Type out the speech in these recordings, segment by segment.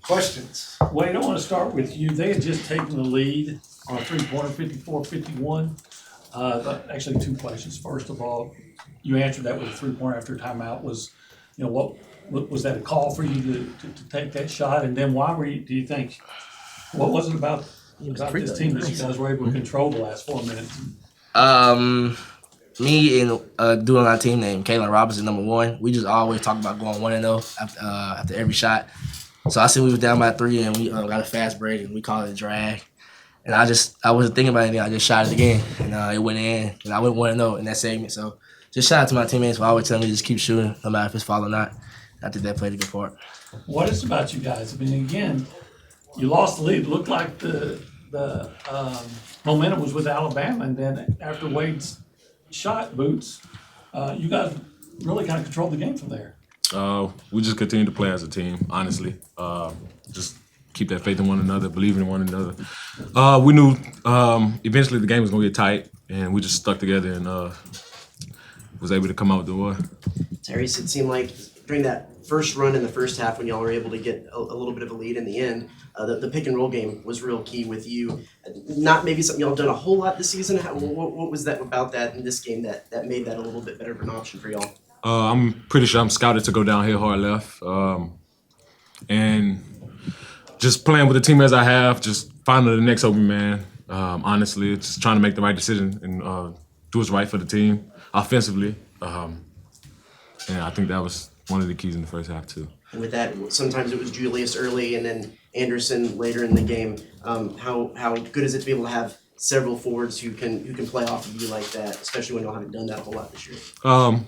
Questions? Wade, I want to start with you. They had just taken the lead on a three-pointer, 54-51. Actually, two questions. First of all, you answered that with a three-pointer after timeout. What was that a call for you to take that shot? And then why do you think, what was it about this team that you guys were able to control the last 4 minutes? Me and dude on our team named Kalen Robinson, number one, we just always talk about going 1-0 after every shot. So I see we was down by 3 and we got a fast break and we called it a drag. And I wasn't thinking about anything. I just shot it again and it went in and I went 1-0 in that segment. So just shout out to my teammates for always telling me to just keep shooting no matter if it's foul or not. I think that played a good part. What is it about you guys? I mean, again, you lost the lead. It looked like the momentum was with Alabama, and then after Wade's shot boots, you guys really kind of controlled the game from there. We just continue to play as a team, honestly. Just keep that faith in one another, believing in one another. We knew eventually the game was going to get tight, and we just stuck together and was able to come out with the war. Tyrece, it seemed like during that first run in the first half when y'all were able to get a little bit of a lead in the end, the pick and roll game was real key with you. Not maybe something y'all done a whole lot this season. What was that about that in this game that made that a little bit better of an option for y'all? I'm pretty sure I'm scouted to go downhill hard left. And just playing with the team as I have, just finding the next open man. Honestly, just trying to make the right decision and do what's right for the team offensively. And I think that was one of the keys in the first half too. And with that, sometimes it was Julius early and then Anderson later in the game. How good is it to be able to have several forwards who can play off of you like that, especially when y'all haven't done that a whole lot this year?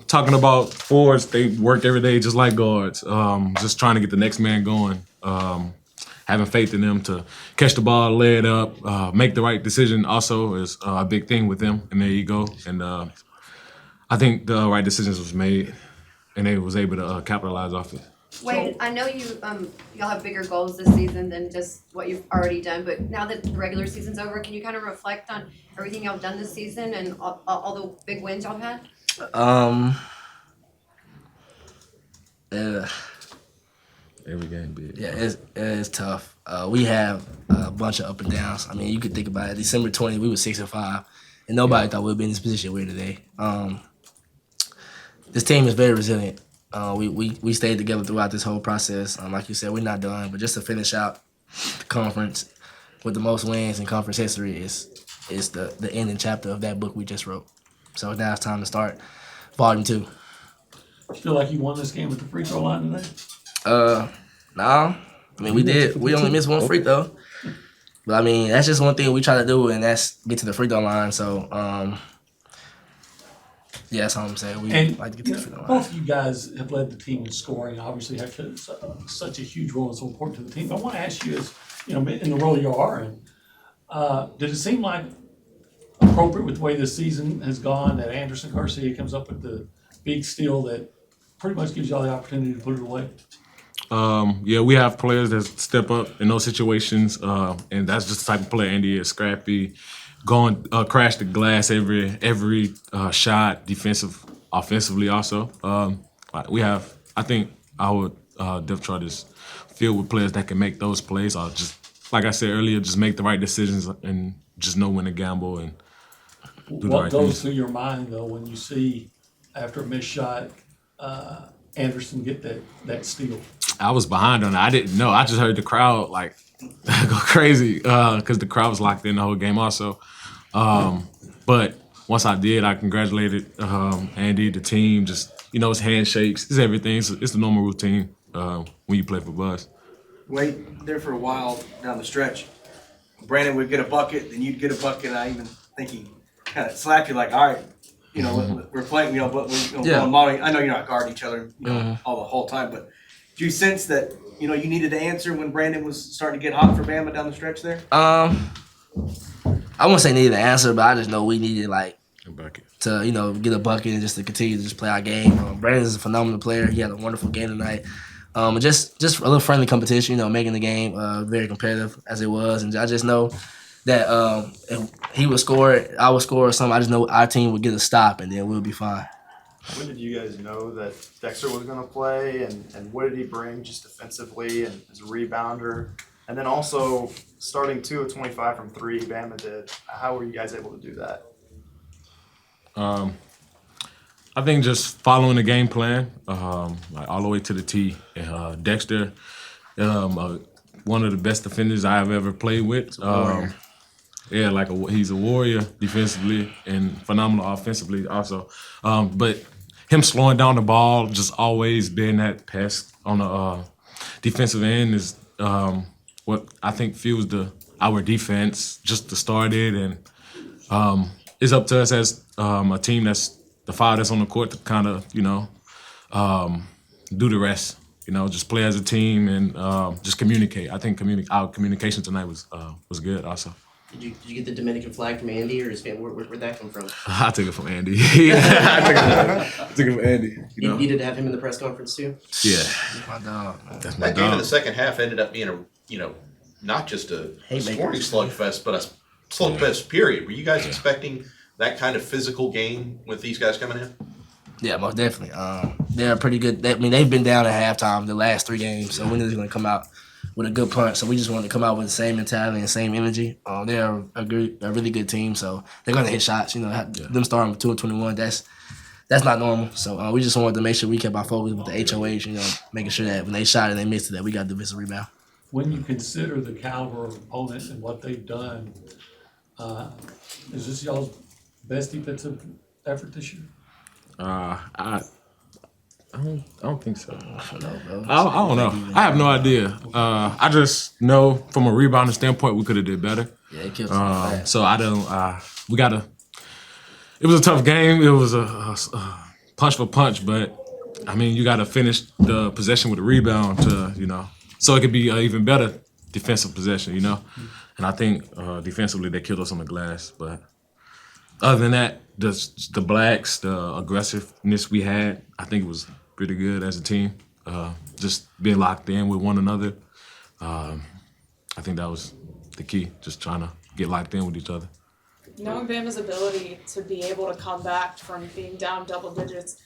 Talking about forwards, they work every day just like guards. Just trying to get the next man going. Having faith in them to catch the ball, lay it up, make the right decision also is a big thing with them and their ego. And I think the right decisions was made and they was able to capitalize off it. Wade, I know y'all have bigger goals this season than just what you've already done, but now that the regular season's over, can you kind of reflect on everything y'all done this season and all the big wins y'all had? Every game big. Yeah, it's tough. We have a bunch of up and downs. I mean, you could think about it. December 20, we were 6-5, and nobody thought we'd be in this position we're today. This team is very resilient. We stayed together throughout this whole process. Like you said, we're not done, but just to finish out the conference with the most wins in conference history is the ending chapter of that book we just wrote. So now it's time to start volume 2. You feel like you won this game with the free throw line today? No. I mean, we did. We only missed one free throw. But, I mean, that's just one thing we try to do, and that's get to the free throw line. So, yeah, that's all I'm saying. We like to get to the free throw line. Both of you guys have led the team in scoring, obviously have such a huge role and so important to the team. But I want to ask you, in the role you are in, did it seem like appropriate with the way this season has gone that Anderson Garcia comes up with the big steal that pretty much gives y'all the opportunity to put it away? Yeah, we have players that step up in those situations, and that's just the type of player Andy is. Scrappy, going crash the glass every shot, offensively also. I think our depth chart is filled with players that can make those plays, or just like I said earlier, just make the right decisions and just know when to gamble and do the right things. What goes through your mind though when you see after a missed shot Anderson get that steal? I was behind on it. I didn't know. I just heard the crowd like go crazy because the crowd was locked in the whole game also. But once I did, I congratulated Andy, the team. Just it's handshakes, it's everything. It's the normal routine when you play for Buzz. Wait there for a while down the stretch. Brandon would get a bucket, then you'd get a bucket. I even think he kind of slapped you like, all right, we're playing, but Yeah. I know you're not guarding each other all the whole time, but do you sense that you needed to answer when Brandon was starting to get hot for Bama down the stretch there? I won't say needed an answer, but I just know we needed A bucket. to get a bucket and just to continue to just play our game. Brandon is a phenomenal player. He had a wonderful game tonight. Just a little friendly competition, making the game very competitive as it was, and I just know that if he would score, I would score or something. I just know our team would get a stop, and then we'll be fine. When did you guys know that Dexter was going to play, and what did he bring just defensively and as a rebounder? And then also starting 2 of 25 from 3, Bama did. How were you guys able to do that? I think just following the game plan, like all the way to the T. Dexter, one of the best defenders I've ever played with. Yeah, he's a warrior defensively and phenomenal offensively also. But him slowing down the ball, just always being that pest on the defensive end is what I think fuels our defense just to start it. And it's up to us as a team that's the 5 that's on the court to kind of, do the rest. Just play as a team and just communicate. I think our communication tonight was good also. Did you get the Dominican flag from Andy or his family? Where'd that come from? I took it from Andy. I took it from Andy. You needed to have him in the press conference too? Yeah. My dog, man. That's my That game in dog. the second half ended up being not just a scoring slugfest, but a slugfest period. Were you guys expecting that kind of physical game with these guys coming in? Yeah, most definitely. They're pretty good. They've been down at halftime the last 3 games, so we knew they were going to come out with a good punch. So we just wanted to come out with the same mentality and same energy. They're a really good team, so they're going to hit shots. Them starting with 2 of 21, that's not normal. So we just wanted to make sure we kept our focus with the HOH, making sure that when they shot and they missed it, that we got the defensive rebound. When you consider the caliber of opponents and what they've done, is this y'all's best defensive effort this year? I don't think so. I don't know, bro. I don't know. I have no idea. I just know from a rebounding standpoint, we could have did better. Yeah, it kills us. So I don't. We gotta. It was a tough game. It was a punch for punch, but I mean, you gotta finish the possession with a rebound to so it could be an even better defensive possession, And I think defensively they killed us on the glass, but other than that, the blacks, the aggressiveness we had, I think it was pretty good as a team. Just being locked in with one another. I think that was the key, just trying to get locked in with each other. Knowing Bama's ability to be able to come back from being down double digits,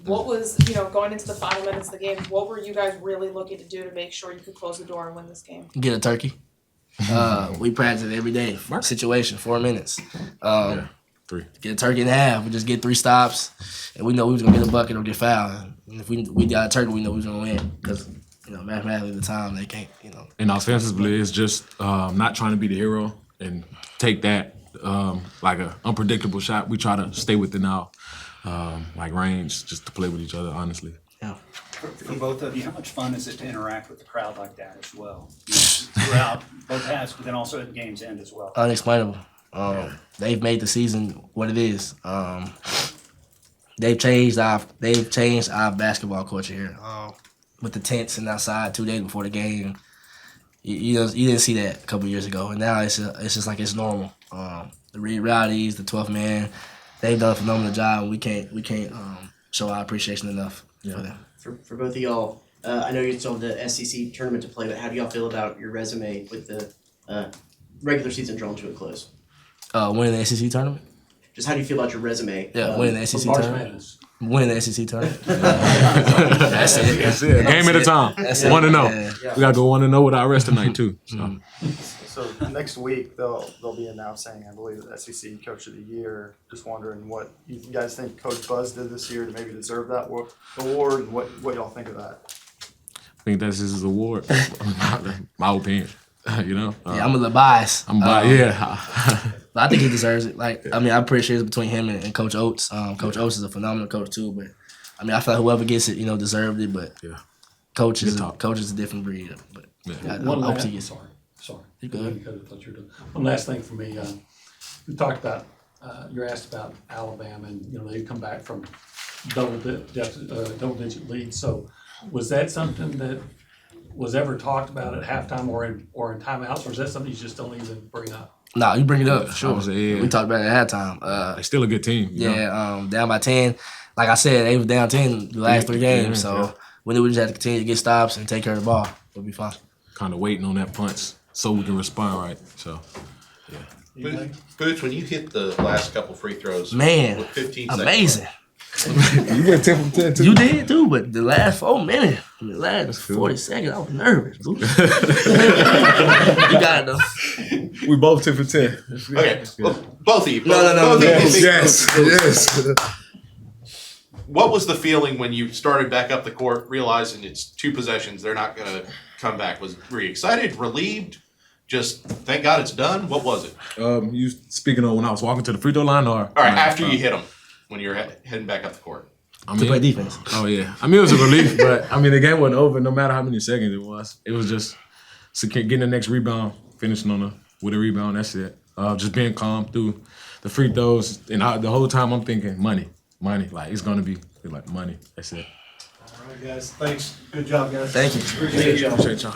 what was, going into the final minutes of the game, what were you guys really looking to do to make sure you could close the door and win this game? Get a turkey. We practice it every day. Situation, 4 minutes. 3. Get a turkey in half. We just get 3 stops, and we know we was gonna get a bucket or get fouled. And if we got a turkey, we know we was gonna win because mathematically at the time they can't. And offensively, it's just not trying to be the hero and take that like an unpredictable shot. We try to stay within our range just to play with each other, honestly. Yeah. For both of you, how much fun is it to interact with the crowd like that as well? Throughout both halves, but then also at game's end as well. Unexplainable. They've made the season what it is. They've changed our basketball culture here. With the tents and outside 2 days before the game. You didn't see that a couple years ago, and now it's just like it's normal. The Reed Rowdies, the 12th man, they've done a phenomenal job. We can't show our appreciation enough for them. For both of y'all, I know you still have the SEC tournament to play, but how do y'all feel about your resume with the regular season drawn to a close? Winning the SEC tournament? Just how do you feel about your resume? Winning the SEC March tournament. Madness. Winning the SEC tournament. That's it. That's it. Game at a time. 1-0. Yeah. We gotta go 1-0 with our rest tonight too. So. So next week they'll be announcing, I believe, the SEC Coach of the Year. Just wondering what you guys think Coach Buzz did this year to maybe deserve that award, and what y'all think of that. I think that's his award. My opinion. Yeah, I'm a little biased. I'm biased. But I think he deserves it. I appreciate it between him and Coach Oates. Coach Oates is a phenomenal coach too, but I feel like whoever gets it, deserved it. But Coach is a different breed. But I hope he gets it. Sorry. You good? One last thing for me. We talked about, you're asked about Alabama, and they've come back from double-digit leads. So was that something that was ever talked about at halftime or in timeouts, or is that something you just don't even bring up? No, you bring it up, sure. Yeah. We talked about it at halftime. They're still a good team. You know? Down by 10. Like I said, they was down 10 the last 3 games, so we knew we just had to continue to get stops and take care of the ball. We'll be fine. Kind of waiting on that punch so we can respond right. So, Boots, when you hit the last couple free throws, Man, with 15 amazing. seconds You went 10 from 10 too. You did too, but the last 4 minutes, the last 40 seconds, I was nervous, boo. You got it though. We both 10 for 10. Okay, well, both of you. No. both of you Yes, think- yes. What was the feeling when you started back up the court, realizing it's 2 possessions, they're not gonna come back? Were you excited, relieved? Just thank God it's done? What was it? You speaking of when I was walking to the free throw line, or All right, after you hit them, when you're heading back up the court. I To play mean, defense. oh yeah. I mean, it was a relief, but I mean, the game wasn't over. No matter how many seconds it was, just getting the next rebound, finishing with a rebound. That's it. Just being calm through the free throws, and the whole time I'm thinking money. Like it's gonna be like money. That's it. All right, guys. Thanks. Good job, guys. Thank you. Appreciate y'all.